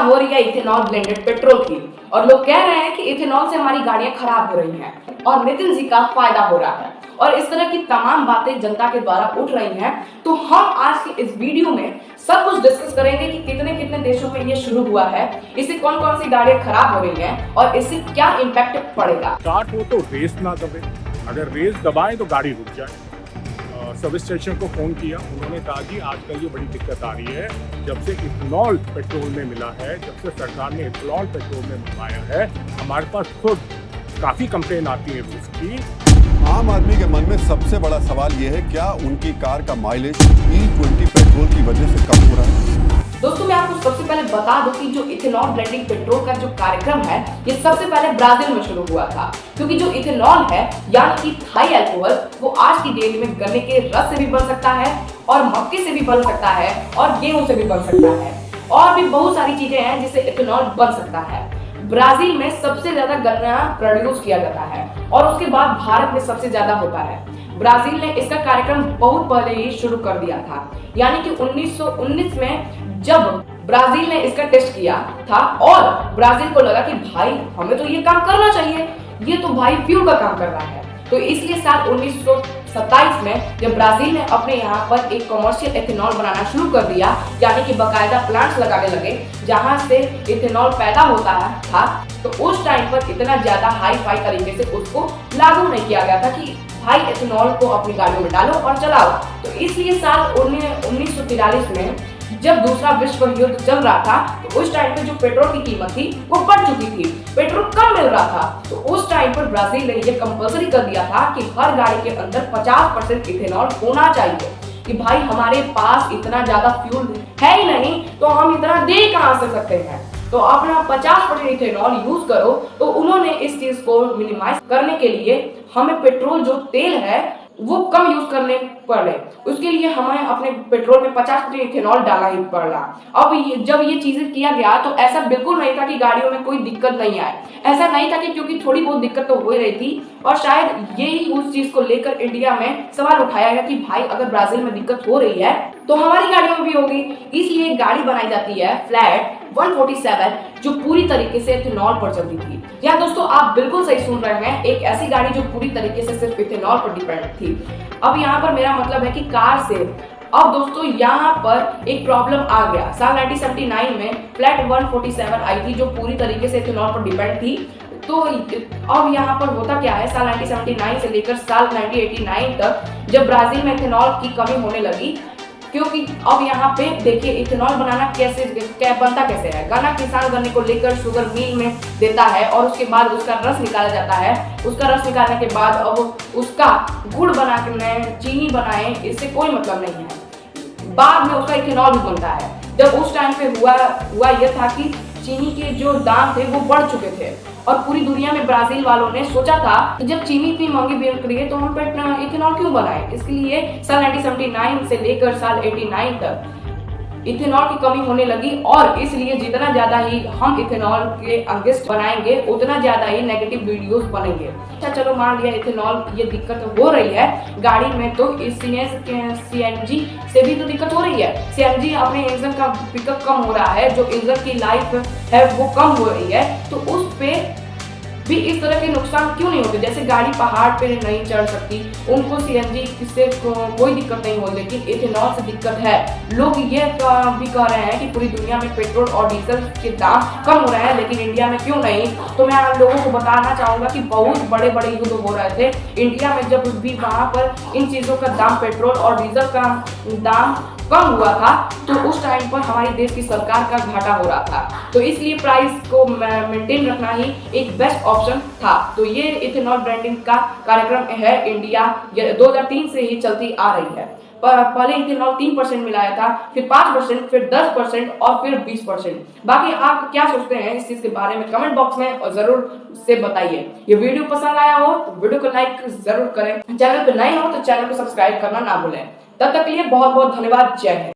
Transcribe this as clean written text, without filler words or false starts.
हो रही है इथेनॉल ब्लेंडेड पेट्रोल की, और लोग कह रहे हैं कि इथेनॉल से हमारी गाड़ियां खराब हो रही हैं और नितिन जी का फायदा हो रहा है, और इस तरह की तमाम बातें जनता के द्वारा उठ रही हैं। तो हम आज की इस वीडियो में सब कुछ डिस्कस करेंगे कि कितने कितने देशों में ये शुरू हुआ है, इससे कौन कौन सी गाड़ियां खराब हो रही हैं और इससे क्या इम्पैक्ट पड़ेगा। स्टार्ट हो तो रेस ना दबे, अगर रेस दबाए तो गाड़ी रुक जाए। सर्विस स्टेशन को फ़ोन किया, उन्होंने कहा कि आजकल ये बड़ी दिक्कत आ रही है, जब से इथेनॉल पेट्रोल में मिला है, जब से सरकार ने इथेनॉल पेट्रोल में मंगवाया है, हमारे पास खुद काफ़ी कंप्लेन आती है उसकी। आम आदमी के मन में सबसे बड़ा सवाल ये है, क्या उनकी कार का माइलेज E20 पेट्रोल की वजह से कम हो रहा है? दोस्तों मैं आपको सबसे पहले बता दूं कि जो इथेनॉल ब्लेंडिंग पेट्रोल का जो कार्यक्रम है, ये सबसे पहले ब्राजील में शुरू हुआ था, क्योंकि जो इथेनॉल है यानी कि थाई अल्कोहल, वो आज की डेट में गन्ने के रस से भी बन सकता है और मक्के से भी बन सकता है और गेहूं से भी बन सकता है, और भी बहुत सारी चीजें हैं जिससे इथेनॉल बन सकता है। ब्राजील में सबसे ज्यादा गन्ना प्रोड्यूस किया जाता है और उसके बाद भारत में सबसे ज्यादा होता है। ब्राजील ने इसका कार्यक्रम बहुत पहले ही शुरू कर दिया था, यानी कि 1919 में जब ब्राजील ने इसका टेस्ट किया था और ब्राजील को लगा कि भाई हमें तो ये काम करना चाहिए, ये तो भाई फ्यूल का काम कर रहा है। तो इसलिए साल 1927 में जब ब्राजील ने अपने यहाँ पर एक कमर्शियल इथेनॉल बनाना शुरू कर दिया, यानी कि बकायदा प्लांट्स लगाने लगे जहाँ से इथेनॉल पैदा होता था, तो उस टाइम पर इतना ज्यादा हाई फाई तरीके से उसको लागू नहीं किया गया था कि भाई इथेनॉल को अपनी गाड़ियों में डालो और चलाओ। तो इसलिए साल 1943 में जब दूसरा विश्व युद्ध चल रहा था, तो उस टाइम पे जो पेट्रोल की कीमत थी वो बढ़ चुकी थी, पेट्रोल कम मिल रहा था। तो उस टाइम पर ब्राजील ने ये कंपल्सरी कर दिया था कि हर गाड़ी के अंदर 50% इथेनॉल होना चाहिए, कि भाई हमारे पास इतना ज्यादा फ्यूल है ही नहीं, तो हम इतना दे कहां से सकते हैं, तो अपना 50% इथेनॉल यूज करो। तो उन्होंने इस चीज को मिनिमाइज करने के लिए हमें पेट्रोल जो तेल है वो कम यूज करने पड़े, उसके लिए हमें अपने पेट्रोल में 50% इथेनॉल डालना ही पड़ा। अब जब ये चीजें किया गया तो ऐसा बिल्कुल नहीं था कि गाड़ियों में कोई दिक्कत नहीं आए, ऐसा नहीं था कि क्योंकि थोड़ी बहुत दिक्कत तो हो रही थी, और शायद यही उस चीज को लेकर इंडिया में सवाल उठाया गया कि भाई अगर ब्राजील में दिक्कत हो रही है तो हमारी गाड़ियों में भी होगी। इसलिए गाड़ी बनाई जाती है फ्लैट 147 जो पूरी तरीके से इथेनॉल पर चलती थी। या दोस्तों आप बिल्कुल सही सुन रहे हैं, एक ऐसी गाड़ी जो पूरी तरीके से सिर्फ इथेनॉल पर डिपेंड थी। अब यहाँ पर मेरा मतलब है कि कार से अब दोस्तों यहाँ पर एक प्रॉब्लम आ गया। साल 1979 में फ्लैट 147 आई थी जो पूरी तरीके से इथेनॉल पर डिपेंड थी। तो अब यहाँ पर होता क्या है, साल 1979 से लेकर साल 1989 तक जब ब्राजील में इथेनॉल की कमी होने लगी, क्योंकि अब यहाँ पे देखिए इथेनॉल बनाना बनता कैसे है। गन्ना किसान गन्ने को लेकर शुगर मिल में देता है और उसके बाद उसका रस निकाला जाता है। उसका रस निकालने के बाद अब उसका गुड़ बनाने, चीनी बनाए, इससे कोई मतलब नहीं है। बाद में उसका इथेनॉल भी बनता है। जब उस टाइम पे हुआ यह था कि चीनी के जो दाम थे वो बढ़ चुके थे और पूरी दुनिया में ब्राजील वालों ने सोचा था कि जब चीनी इतनी महंगी बिक रही है तो हम इथेनॉल क्यों बनाएं। इसके लिए साल 1979 से लेकर साल 89 तक इथेनॉल की कमी होने लगी, और इसलिए जितना ज्यादा ही हम इथेनॉल के अगेंस्ट बनाएंगे उतना ज्यादा ही नेगेटिव वीडियोस बनेंगे। अच्छा चलो मान लिया इथेनॉल ये दिक्कत हो रही है गाड़ी में, तो इसमें सीएनजी से भी तो दिक्कत हो रही है। सीएनजी अपने इंजन का पिकअप कम हो रहा है, जो इंजन की लाइफ है वो कम हो रही है, तो उस पे भी इस तरह के नुकसान क्यों नहीं होते। जैसे गाड़ी पहाड़ पे नहीं चढ़ सकती, उनको सीएनजी से कोई दिक्कत नहीं हो, लेकिन इथेनॉल से दिक्कत है। लोग ये भी कह रहे हैं कि पूरी दुनिया में पेट्रोल और डीजल के दाम कम हो रहे हैं, लेकिन इंडिया में क्यों नहीं। तो मैं आप लोगों को बताना चाहूंगा कि बहुत बड़े बड़े युद्ध हो रहे थे इंडिया में, जब भी वहां पर इन चीजों का दाम, पेट्रोल और डीजल का दाम कम हुआ था, तो उस टाइम पर हमारे देश की सरकार का घाटा हो रहा था। तो इसलिए प्राइस को मेंटेन रखना ही एक बेस्ट ऑप्शन था। तो ये इथेनॉल ब्रांडिंग का कार्यक्रम है इंडिया 2003 से ही चलती आ रही है। पहले इथेनॉल 3% मिलाया था, फिर 5%, फिर 10% और फिर 20%। बाकी आप क्या सोचते हैं इस चीज के बारे में कमेंट बॉक्स में और जरूर से बताइए। ये वीडियो पसंद आया हो तो वीडियो को लाइक जरूर करें, चैनल पे नए हो तो चैनल को सब्सक्राइब करना ना भूलें। तब तक के लिए बहुत बहुत धन्यवाद। जय हिंद।